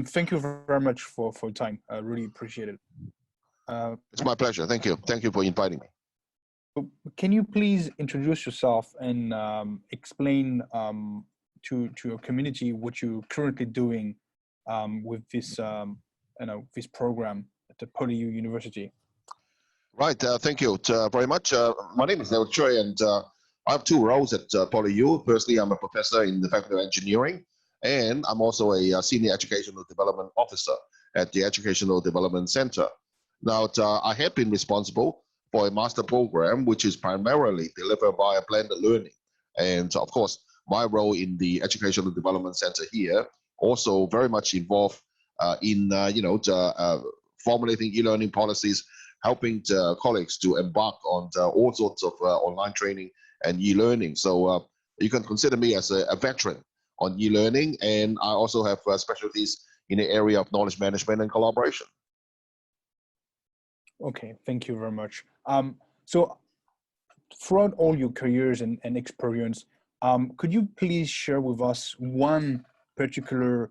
Thank you very much for your time. I really appreciate it. It's my pleasure. Thank you. Thank you for inviting me. Can you please introduce yourself and explain to your community what you're currently doing with this this program at the Poly University? Right. Thank you very much. My name is Eric Tsui, and I have two roles at PolyU. Firstly, I'm a professor in the Faculty of Engineering, and I'm also a Senior Educational Development Officer at the Educational Development Center. Now, I have been responsible for a master program, which is primarily delivered via blended learning. And of course, my role in the Educational Development Center here also very much involved in formulating e-learning policies, helping colleagues to embark on all sorts of online training and e-learning. So you can consider me as a veteran on e-learning, and I also have specialties in the area of knowledge management and collaboration. Okay, thank you very much. So throughout all your careers and experience, could you please share with us one particular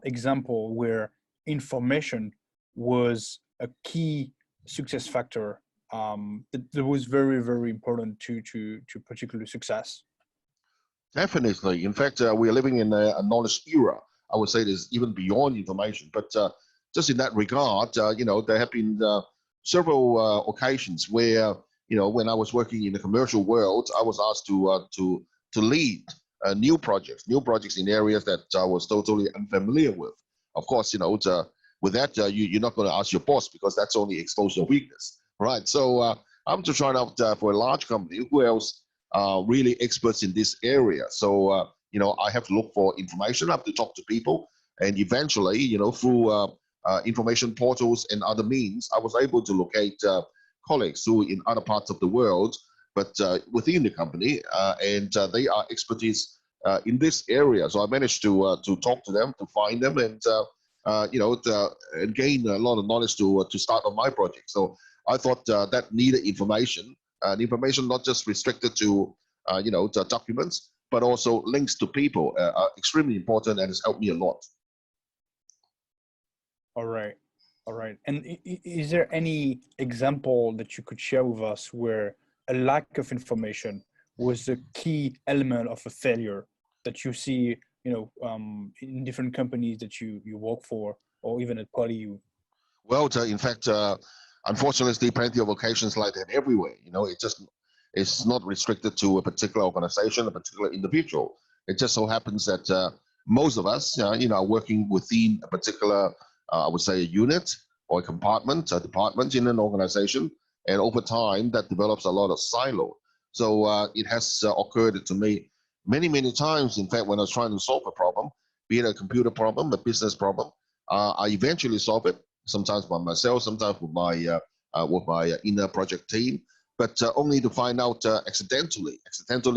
example where information was a key success factor that was very, very important to particular success? Definitely. In fact, we are living in a knowledge era. I would say this even beyond information. But just in that regard, there have been several occasions where, when I was working in the commercial world, I was asked to lead new projects in areas that I was totally unfamiliar with. Of course, with that, you're not going to ask your boss because that's only expose your weakness, right? So I'm just trying out for a large company who else are really experts in this area. So, I have to look for information, I have to talk to people, and eventually, through information portals and other means, I was able to locate colleagues who in other parts of the world, but within the company, and they are expertise in this area. So I managed to talk to them, to find them, and and gain a lot of knowledge to start on my project. So I thought that needed information, and information not just restricted to to documents, but also links to people are extremely important, and it's helped me a lot. All right. And is there any example that you could share with us where a lack of information was a key element of a failure that you see, in different companies that you work for, or even at PolyU? Well, in fact, unfortunately, plenty of occasions like that everywhere. It's not restricted to a particular organization, a particular individual. It just so happens that most of us, are working within a particular, I would say, a unit or a compartment, a department in an organization, and over time that develops a lot of silo. So it has occurred to me many times. In fact, when I was trying to solve a problem, be it a computer problem, a business problem, I eventually solve it. Sometimes by myself, sometimes with my inner project team, but only to find out accidentally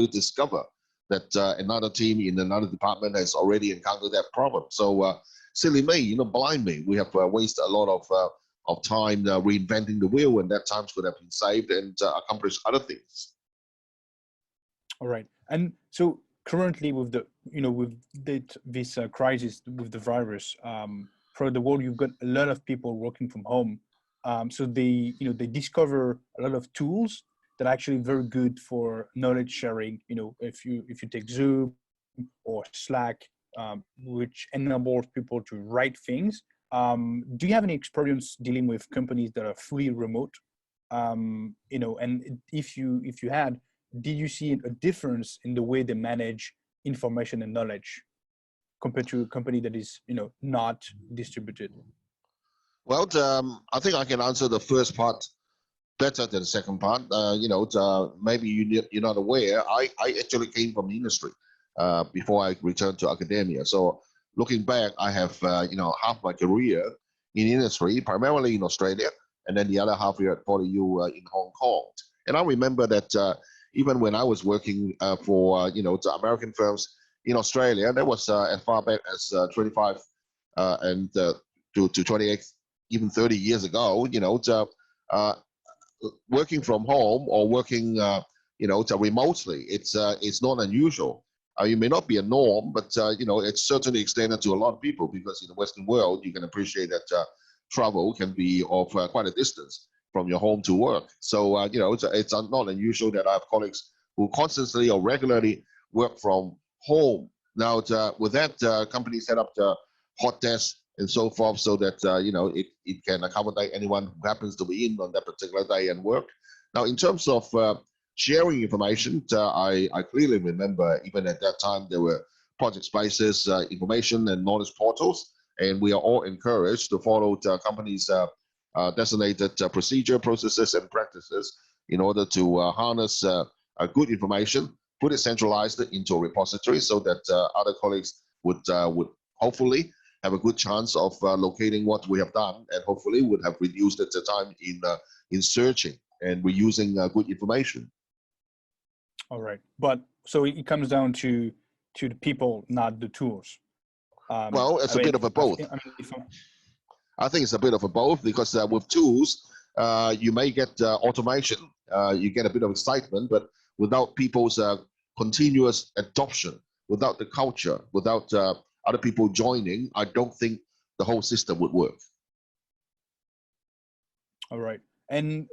discover that another team in another department has already encountered that problem. So silly me, blind me. We have wasted a lot of time reinventing the wheel, when that time could have been saved and accomplished other things. All right. And so currently with the, this crisis with the virus, for the world, you've got a lot of people working from home. So they discover a lot of tools that are actually very good for knowledge sharing. If you take Zoom or Slack, which enables people to write things. Do you have any experience dealing with companies that are fully remote? And if you had, did you see a difference in the way they manage information and knowledge compared to a company that is, not distributed? Well, I think I can answer the first part better than the second part. Maybe you're not aware, I actually came from the industry before I returned to academia. So looking back, I have half my career in industry, primarily in Australia, and then the other half year at PolyU in Hong Kong. And I remember that even when I was working for the American firms in Australia, that was as far back as 25 and to 28, even 30 years ago. Working from home or working remotely, it's not unusual. it may not be a norm, but it's certainly extended to a lot of people, because in the Western world, you can appreciate that travel can be of quite a distance from your home to work. So, it's not unusual that I have colleagues who constantly or regularly work from home. Now, with that, company set up the hot desk and so forth, so that, it can accommodate anyone who happens to be in on that particular day and work. Now, in terms of sharing information, I clearly remember even at that time there were project spaces, information and knowledge portals, and we are all encouraged to follow the company's designated procedure, processes, and practices in order to harness good information, put it centralized into a repository, so that other colleagues would hopefully have a good chance of locating what we have done, and hopefully would have reduced the time in searching and reusing good information. All right, but so it comes down to the people, not the tools. Well, it's a bit of a both. I think it's a bit of a both, because with tools, you may get automation, you get a bit of excitement, but without people's continuous adoption, without the culture, without other people joining, I don't think the whole system would work. All right, and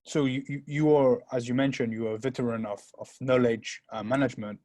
so you are, as you mentioned, you are a veteran of knowledge management.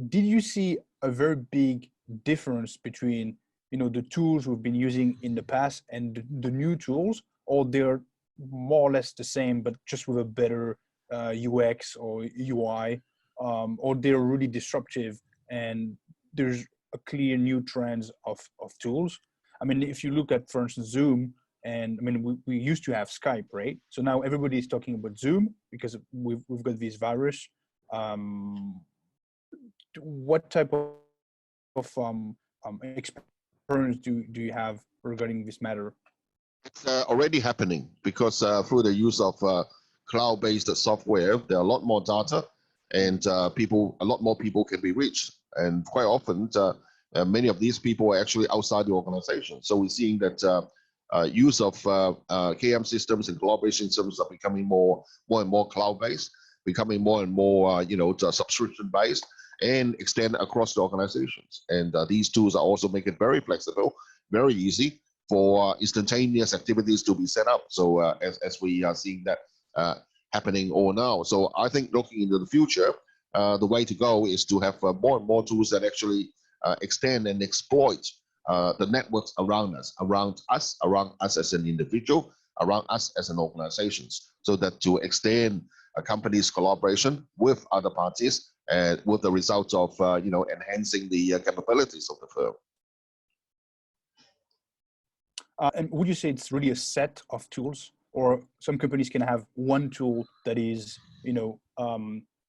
Did you see a very big difference between the tools we've been using in the past and the new tools, or they're more or less the same but just with a better UX or UI, or they're really disruptive and there's a clear new trends of tools? I mean, if you look at, for instance, Zoom, and I mean, we used to have Skype, right? So now everybody is talking about Zoom because we've got this virus. What type of experience do you have regarding this matter? It's already happening, because through the use of cloud-based software, there are a lot more data, and a lot more people can be reached. And quite often, many of these people are actually outside the organization. So we're seeing that use of KM systems and collaboration systems are becoming more and more cloud-based, becoming more and more subscription-based, and extend across the organizations. And these tools are also make it very flexible, very easy for instantaneous activities to be set up. So as we are seeing that happening all now. So I think looking into the future, the way to go is to have more and more tools that actually extend and exploit the networks around us as an individual, around us as an organization, so that to extend a company's collaboration with other parties, and with the result of enhancing the capabilities of the firm. And would you say it's really a set of tools, or some companies can have one tool that is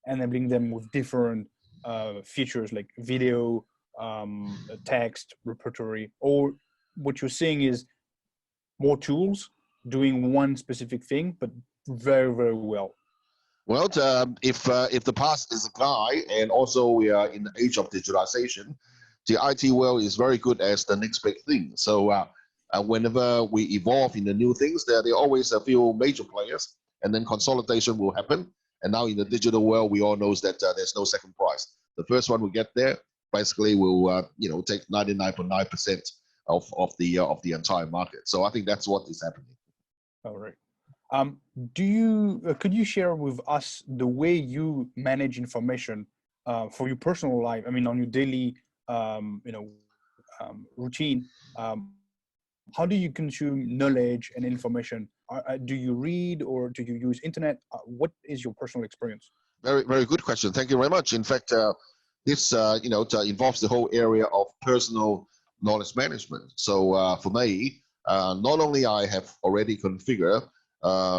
enabling them with different features like video, text, repertory, or what you're saying is more tools doing one specific thing, but very, very well? Well, if the past is a guide, and also we are in the age of digitalization, the IT world is very good as the next big thing. So whenever we evolve in the new things, there are always a few major players, and then consolidation will happen. And now in the digital world, we all know that there's no second prize. The first one we get there basically will take 99.9% of the entire market. So I think that's what is happening. All right. Could you share with us the way you manage information for your personal life? I mean, on your daily, routine. How do you consume knowledge and information? Do you read, or do you use internet? What is your personal experience? Very, very good question. Thank you very much. In fact, this involves the whole area of personal knowledge management. So for me, not only I have already configured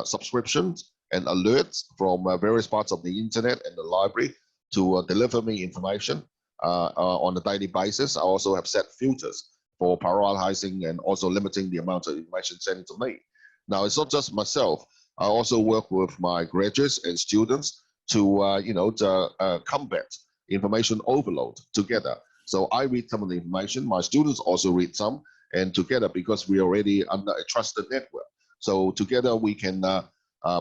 subscriptions and alerts from various parts of the internet and the library to deliver me information on a daily basis. I also have set filters for prioritizing and also limiting the amount of information sent to me. Now, it's not just myself. I also work with my graduates and students to combat information overload together. So I read some of the information, my students also read some, and together, because we are already under a trusted network. So together we can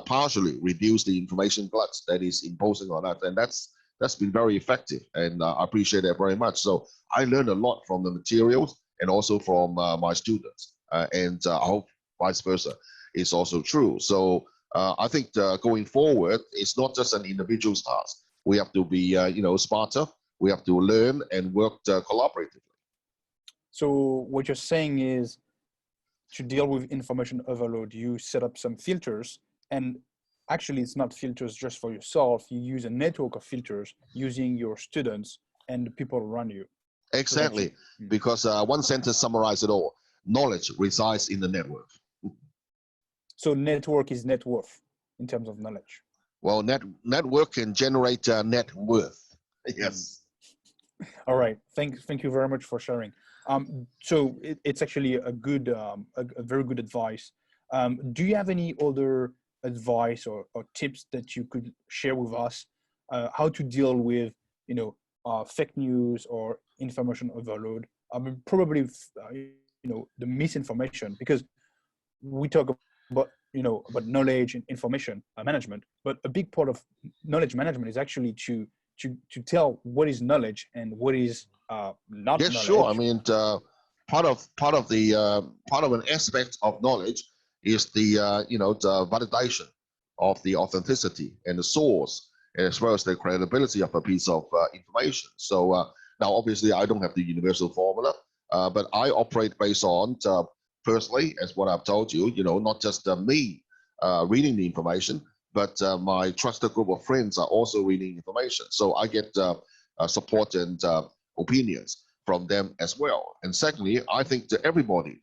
partially reduce the information glut that is imposing on us, and that's been very effective, and I appreciate that very much. So I learned a lot from the materials and also from my students, and I hope vice versa is also true. So I think going forward, it's not just an individual's task. We have to be smarter. We have to learn and work collaboratively. So what you're saying is, to deal with information overload, you set up some filters, and actually it's not filters just for yourself. You use a network of filters using your students and the people around you. Exactly, because one sentence summarizes it all. Knowledge resides in the network. So network is net worth in terms of knowledge. Well, network can generate net worth. Yes. All right. Thank you very much for sharing. So it's actually a good, a very good advice. Do you have any other advice or tips that you could share with us, how to deal with, fake news or information overload? I mean, probably, the misinformation, because we talk about, about knowledge and information management, but a big part of knowledge management is actually to tell what is knowledge and what is not yes, knowledge. sure. I mean, part of an aspect of knowledge is the the validation of the authenticity and the source, as well as the credibility of a piece of information. So now, obviously, I don't have the universal formula, but I operate based on personally, as what I've told you, not just me reading the information, but my trusted group of friends are also reading information. So I get support and opinions from them as well. And secondly, I think to everybody,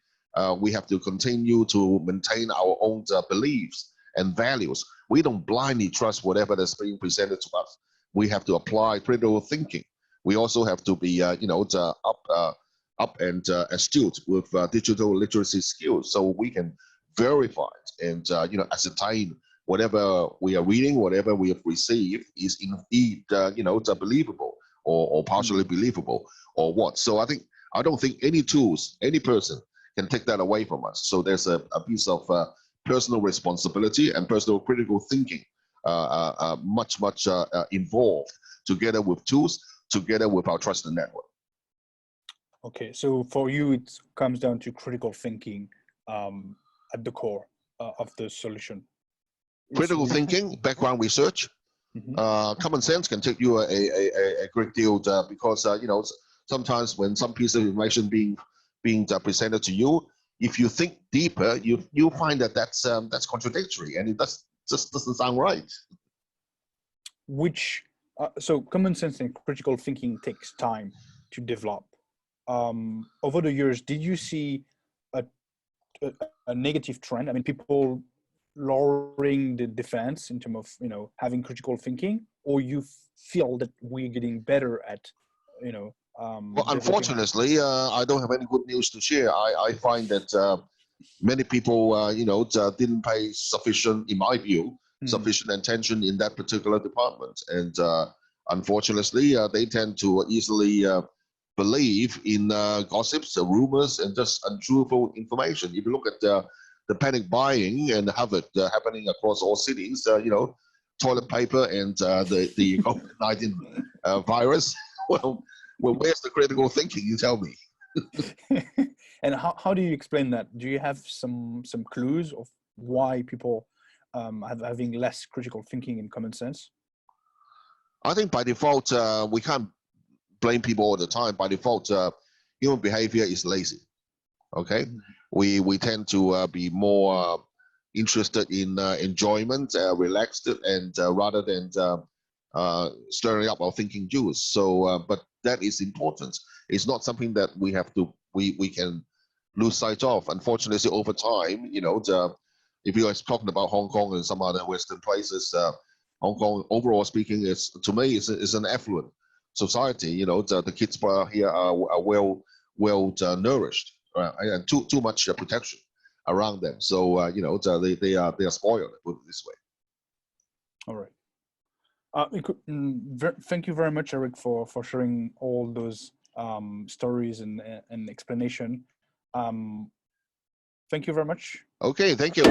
we have to continue to maintain our own beliefs and values. We don't blindly trust whatever that's being presented to us. We have to apply critical thinking. We also have to be, up and astute with digital literacy skills, so we can verify and ascertain whatever we are reading, whatever we have received is indeed believable or partially believable or what. So I don't think any tools, any person can take that away from us. So there's a piece of personal responsibility and personal critical thinking much involved, together with tools, together with our trusted network. Okay, so for you, it comes down to critical thinking at the core of the solution. Critical thinking, background research, common sense can take you a great deal because sometimes when some piece of information being presented to you, if you think deeper, you find that's contradictory and it just doesn't sound right. So common sense and critical thinking takes time to develop. Over the years, did you see a negative trend? I mean, people lowering the defense in terms of having critical thinking, or you feel that we're getting better at well, unfortunately, I don't have any good news to share. I find that many people didn't pay sufficient, in my view, sufficient attention in that particular department, and unfortunately they tend to easily believe in gossips, rumors, and just untruthful information. If you look at the panic buying and havoc happening across all cities, toilet paper and the COVID-19 virus, well, where's the critical thinking? You tell me. And how do you explain that? Do you have some clues of why people having less critical thinking and common sense? I think by default, we can't blame people all the time. By default, human behavior is lazy. Okay, we tend to be more interested in enjoyment, relaxed, and rather than stirring up our thinking juice. So, but that is important. It's not something that we can lose sight of. Unfortunately, over time, if you are talking about Hong Kong and some other Western places, Hong Kong, overall speaking, to me is an affluent society. The kids here are well nourished, and too much protection around them. So they are spoiled, put it this way. All right. Thank you very much, Eric, for sharing all those stories and explanation. Thank you very much. Okay, thank you.